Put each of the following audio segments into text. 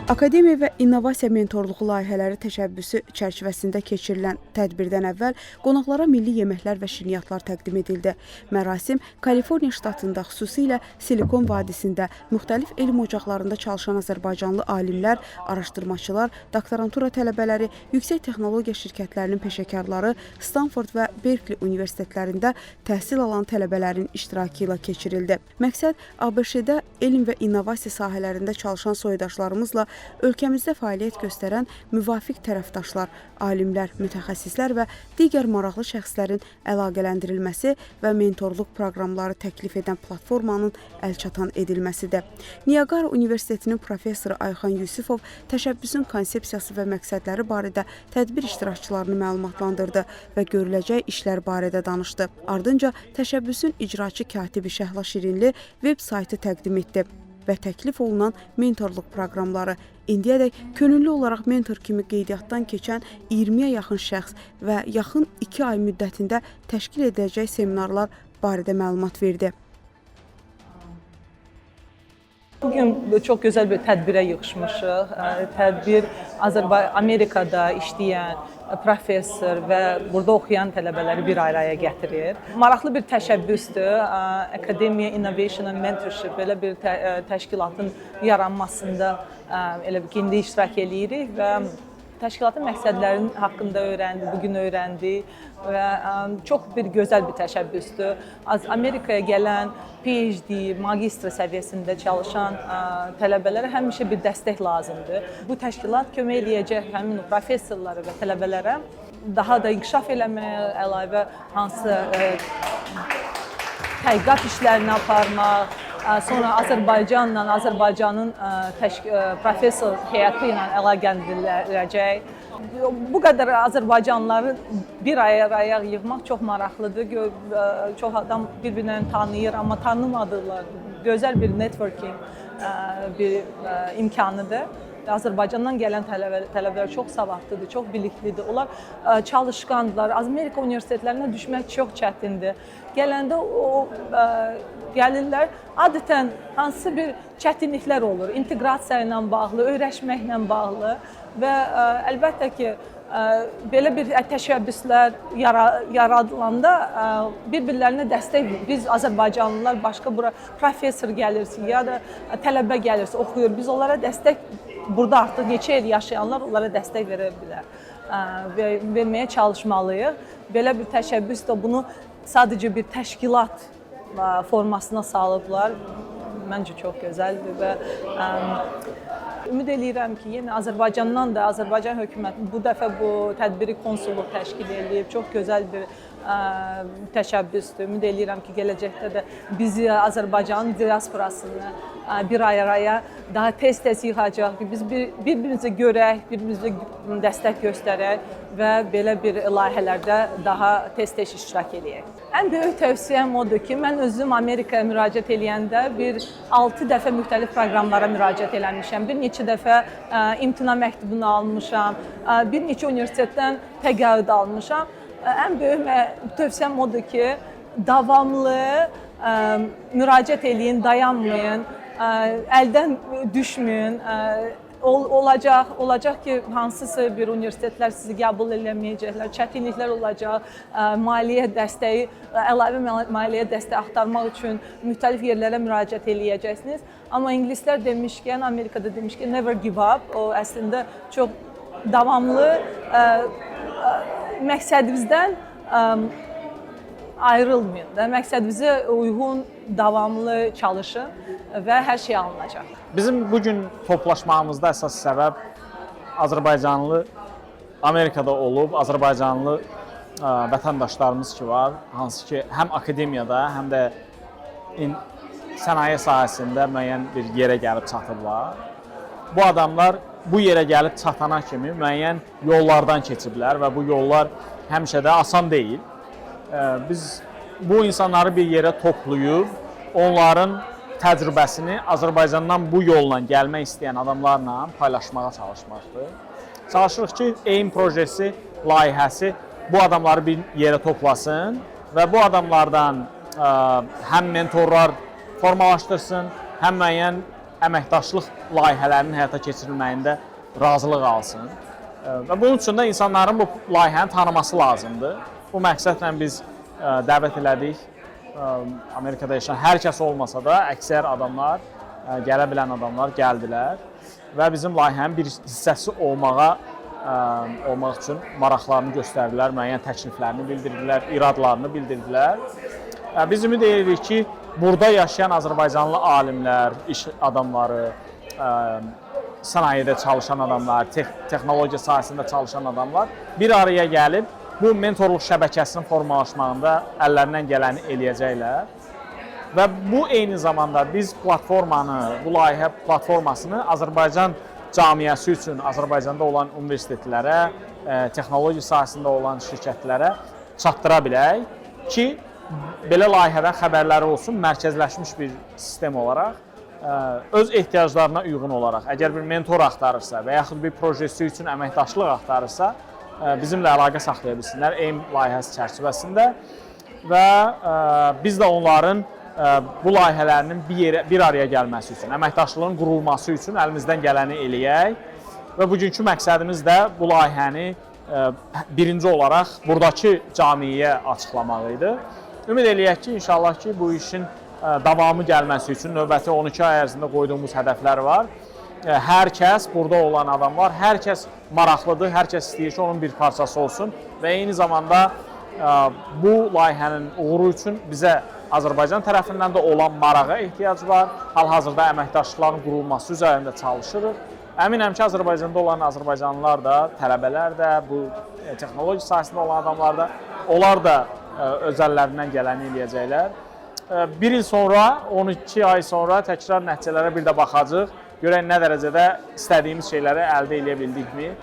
Akademiya və innovasiya mentorluğu layihələri təşəbbüsü çərçivəsində keçirilən tədbirdən əvvəl qonaqlara milli yeməklər və şirniyyatlar təqdim edildi. Mərasim Kaliforniya ştatında, xüsusilə Silikon vadisində müxtəlif elm ocaqlarında çalışan azərbaycanlı alimlər, araşdırmaçılar, doktorantura tələbələri, yüksək texnologiya şirkətlərinin peşəkarları, Stanford və Berkeley universitetlərində təhsil alan tələbələrin iştirakı ilə keçirildi. Məqsəd ABŞ-də elm və innovasiya sahələrində çalışan soydaşlarımızla ölkəmizdə fəaliyyət göstərən müvafiq tərəfdaşlar, alimlər, mütəxəssislər və digər maraqlı şəxslərin əlaqələndirilməsi və mentorluq proqramları təklif edən platformanın əlçatan edilməsidir. Niagara Universitetinin professoru Ayxan Yusifov təşəbbüsün konsepsiyası və məqsədləri barədə tədbir iştirakçılarını məlumatlandırdı və görüləcək işlər barədə danışdı. Ardınca təşəbbüsün icraçı katibi Şəhla Şirinli veb saytı təqdim etdi və təklif olunan mentorluq proqramları, indiyədək könüllü olaraq mentor kimi qeydiyyatdan keçən 20-yə yaxın şəxs və yaxın 2 ay müddətində təşkil ediləcək seminarlar barədə məlumat verdi. Bugün çox gözəl bir tədbirə yığışmışıq. Tədbir Amerikada işləyən professor və burada oxuyan tələbələri bir araya gətirir. Maraqlı bir təşəbbüsdür. Academia Innovation and Mentorship belə bir təşkilatın yaranmasında elə indi iştirak edirik və təşkilatın məqsədlərinin haqqında öyrəndik, bugün öyrəndik və çox bir gözəl bir təşəbbüsdür. Amerikaya gələn PhD, magistr səviyyəsində çalışan tələbələrə həmişə bir dəstək lazımdır. Bu təşkilat kömək eləyəcək həmin professorlara və tələbələrə daha da inkişaf eləməyə, əlavə hansı tədqiqat işlərini aparmaq, sonra Azərbaycanla, Azərbaycanın professor heyəti ilə əlaqələndiriləcək. Bu qədər Azərbaycanlıları bir araya yığmaq çox maraqlıdır. Çox adam bir-birini tanıyır, amma tanımadılar. Gözəl bir networking bir imkanıdır. Azərbaycandan gələn tələbələr çox savadlıdır, çox biliklidir. Onlar çalışqandırlar. Amerika universitetlərinə düşmək çox çətindir. Gələndə gəlirlər, adətən hansı bir çətinliklər olur. İnteqrasiya ilə bağlı, öyrəşməklə bağlı və əlbəttə ki, belə bir təşəbbüslər yaradılanda bir-birlərinə dəstək verir. Biz Azərbaycanlılar başqa bura professor gəlirsə ya da tələbə gəlirsə, oxuyur. Biz onlara dəstək, burada artıq neçə il yaşayanlar onlara dəstək verə bilər və verməyə çalışmalıyıq. Belə bir təşəbbüs də bunu sadəcə bir təşkilat formasına salıblar. Məncə çox gözəldir və ümid eləyirəm ki, yenə Azərbaycandan da Azərbaycan hökuməti bu dəfə bu tədbiri konsulluq təşkil edib. Çox gözəl bir təşəbbüsdür. Ümid eləyirəm ki, gələcəkdə də bizi Azərbaycanın diasporasını bir araya daha tez-tez yığacaq ki, biz bir-birimizə görək, bir-birimizə dəstək göstərək və belə bir layihələrdə daha tez-tez iştirak edək. Ən böyük tövsiyəm odur ki, mən özüm Amerikaya müraciət edəndə 6 dəfə müxtəlif proqramlara müraciət eləmişəm. Bir neçə dəfə imtina məktubunu almışam, bir neçə universitetdən təqaüd almışam. Ən böyük tövsiyəm odur ki, davamlı müraciət eləyin, dayanmayın, əldən düşməyin. Olacaq ki, hansısa bir universitetlər sizi qəbul eləməyəcəklər, çətinliklər olacaq, maliyyə dəstəyi, əlavə maliyyə dəstəyi axtarmaq üçün müxtəlif yerlərə müraciət eləyəcəksiniz. Amma ingilislər demişkən, Amerikada demişkən, never give up, o əslində çox davamlı məqsədimizdən ayrılmayın da, məqsədimizə uyğun, davamlı çalışın və hər şey alınacaq. Bizim bugün toplaşmağımızda əsas səbəb Azərbaycanlı Amerikada olub, Azərbaycanlı vətəndaşlarımız ki var, hansı ki həm akademiyada, həm də sənaye sahəsində müəyyən bir yerə gəlib çatıblar. Bu adamlar bu yerə gəlib çatana kimi müəyyən yollardan keçiblər və bu yollar həmişə də asan deyil. Biz bu insanları bir yerə toplayıb, onların təcrübəsini Azərbaycandan bu yolla gəlmək istəyən adamlarla paylaşmağa çalışmaqdır. Çalışırıq ki, AIM projesi, layihəsi bu adamları bir yerə toplasın və bu adamlardan həm mentorlar formalaşdırsın, həm müəyyən əməkdaşlıq layihələrinin həyata keçirilməyində razılıq alsın. Və bunun üçün də insanların bu layihəni tanıması lazımdır. Bu məqsədlə biz dəvət elədik. Amerikada yaşayan hər kəs olmasa da əksər adamlar, gələ bilən adamlar gəldilər və bizim layihənin bir hissəsi olmaq üçün maraqlarını göstərdilər, müəyyən təkliflərini bildirdilər, iradlarını bildirdilər. Biz ümid edirik ki, burada yaşayan Azərbaycanlı alimlər, iş adamları, sənayedə çalışan adamlar, texnologiya sahəsində çalışan adamlar bir araya gəlib bu mentorluq şəbəkəsinin formalaşmağında əllərindən gələni eləyəcəklər. Və bu eyni zamanda biz platformanı, bu layihə platformasını Azərbaycan cəmiyyəsi üçün, Azərbaycanda olan universitetlərə, texnologiya sahəsində olan şirkətlərə çatdıra bilək ki, belə layihədən xəbərləri olsun, mərkəzləşmiş bir sistem olaraq, öz ehtiyaclarına uyğun olaraq, əgər bir mentor axtarırsa və yaxud bir projesi üçün əməkdaşlıq axtarırsa, bizimlə əlaqə saxlaya bilsinlər AIM layihəsi çərçivəsində və biz də onların bu layihələrinin bir araya gəlməsi üçün, əməkdaşlığın qurulması üçün əlimizdən gələni eləyək və bugünkü məqsədimiz də bu layihəni birinci olaraq buradakı cəmiyyəyə açıqlamaq idi. Ümid eləyək ki, inşallah ki, bu işin davamı gəlməsi üçün növbəti 12 ay ərzində qoyduğumuz hədəflər var. Hər kəs, burada olan adamlar, hər kəs maraqlıdır, hər kəs istəyir ki, onun bir parçası olsun və eyni zamanda bu layihənin uğuru üçün bizə Azərbaycan tərəfindən də olan marağa ehtiyac var. Hal-hazırda əməkdaşlıqların qurulması üzərində çalışırıq. Əminəm ki, Azərbaycanda olan azərbaycanlılar da, tələbələr də, bu texnologiya sahəsində olan adamlar da, onlar da öz əllərindən gələni eləyəcəklər. Bir il sonra, 12 ay sonra təkrar nəticələrə bir də baxacaq. Görək nə dərəcədə istədiyimiz şeyləri əldə edə bildikmi,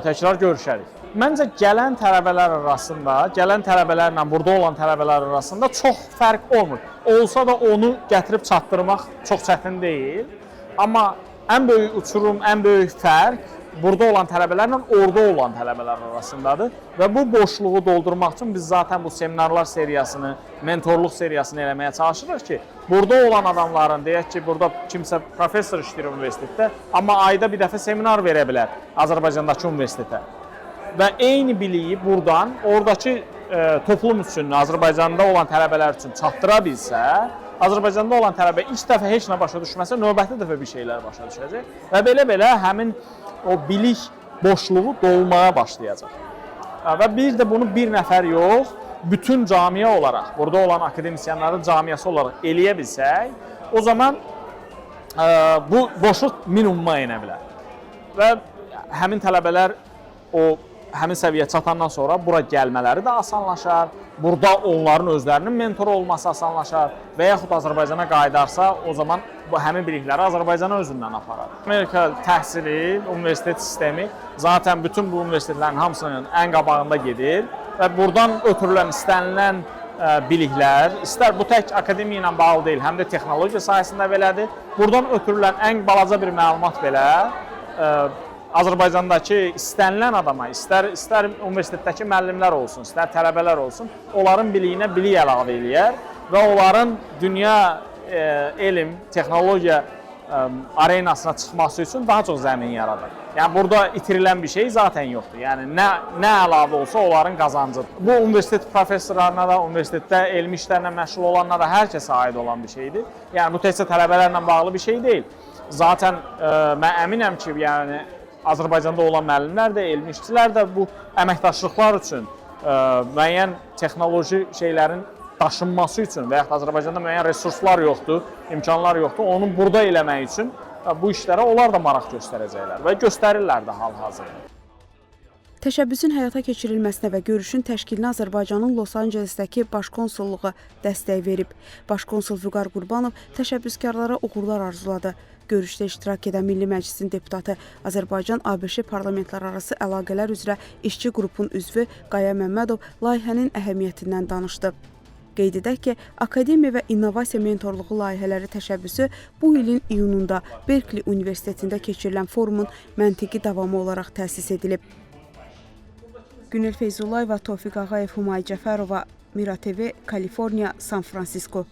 təkrar görüşərik. Məncə gələn tələbələr arasında, gələn tələbələrlə burada olan tələbələr arasında çox fərq olmur. Olsa da onu gətirib çatdırmaq çox çətin deyil. Amma ən böyük uçurum, ən böyük fərq burada olan tələbələrlə orada olan tələbələr arasındadır. Və bu boşluğu doldurmaq üçün biz zaten bu seminarlar seriyasını, mentorluq seriyasını eləməyə çalışırıq ki, burada olan adamların, deyək ki, burada kimsə professor işləyir universitetdə, amma ayda bir dəfə seminar verə bilər Azərbaycandakı universitetə. Və eyni biliyi buradan, oradakı toplum üçün, Azərbaycanda olan tələbələr üçün çatdıra bilsə, Azərbaycanda olan tələbə ilk dəfə heç nə başa düşməsə, növbəti dəfə bir şeylər başa düşəcək və belə-belə həmin o bilik boşluğu dolmaya başlayacaq. Və bir də bunu bir nəfər yox, bütün camiyə olaraq, burada olan akademisyenlərin camiyəsi olaraq eləyə bilsək, o zaman bu boşluq minimuma enə bilər. Və həmin tələbələr həmin səviyyə çatandan sonra bura gəlmələri də asanlaşar, burada onların özlərinin mentoru olması asanlaşar və yaxud Azərbaycana qayıdarsa, o zaman həmin bilikləri Azərbaycana özündən aparar. Amerika təhsili, universitet sistemi zaten bütün bu universitetlərin hamısının ən qabağında gedir və buradan ötürülən istənilən biliklər, istər bu tək akademiya ilə bağlı deyil, həm də texnologiya sahəsində belədir. Buradan ötürülən ən balaca bir məlumat belə Azərbaycandakı istənilən adama, istər universitetdəki müəllimlər olsun, istər tələbələr olsun, onların biliyinə bilik əlavə eləyər və onların dünya elm, texnologiya arenasına çıxması üçün daha çox zəmin yaradır. Yəni burada itirilən bir şey zaten yoxdur. Yəni nə əlavə olsa onların qazancıdır. Bu universitet professorlarına da, universitetdə elmi işlərlə məşğul olanlara da hər kəsə aid olan bir şeydir. Yəni bu təkcə tələbələrlə bağlı bir şey deyil. Zaten mən əminəm ki, yəni Azərbaycanda olan müəllimlər də, elmi işçilər də bu əməkdaşlıqlar üçün, müəyyən texnoloji şeylərin daşınması üçün və yaxud Azərbaycanda müəyyən resurslar yoxdur, imkanlar yoxdur, onu burada eləmək üçün bu işlərə onlar da maraq göstərəcəklər və göstərirlər də hal-hazırda. Təşəbbüsün həyata keçirilməsinə və görüşün təşkilinə Azərbaycanın Los Ancelesdəki başkonsulluğu dəstək verib. Başkonsul Vüqar Qurbanov təşəbbüskarlara uğurlar arzuladı. Görüşdə iştirak edən Milli Məclisin deputatı, Azərbaycan-ABŞ parlamentlərarası əlaqələr üzrə işçi qrupun üzvü Qaya Məmmədov layihənin əhəmiyyətindən danışdı. Qeyd edək ki, Akademiya və İnnovasiya mentorluğu layihələri təşəbbüsü bu ilin iyununda Berkeley Universitetində keçirilən forumun məntiqi davamı olaraq təsis edilib. Günel Feyzullayeva, Tofiq Ağayev, Humay Cəfərova, Mira TV, Kaliforniya, San Fransisko.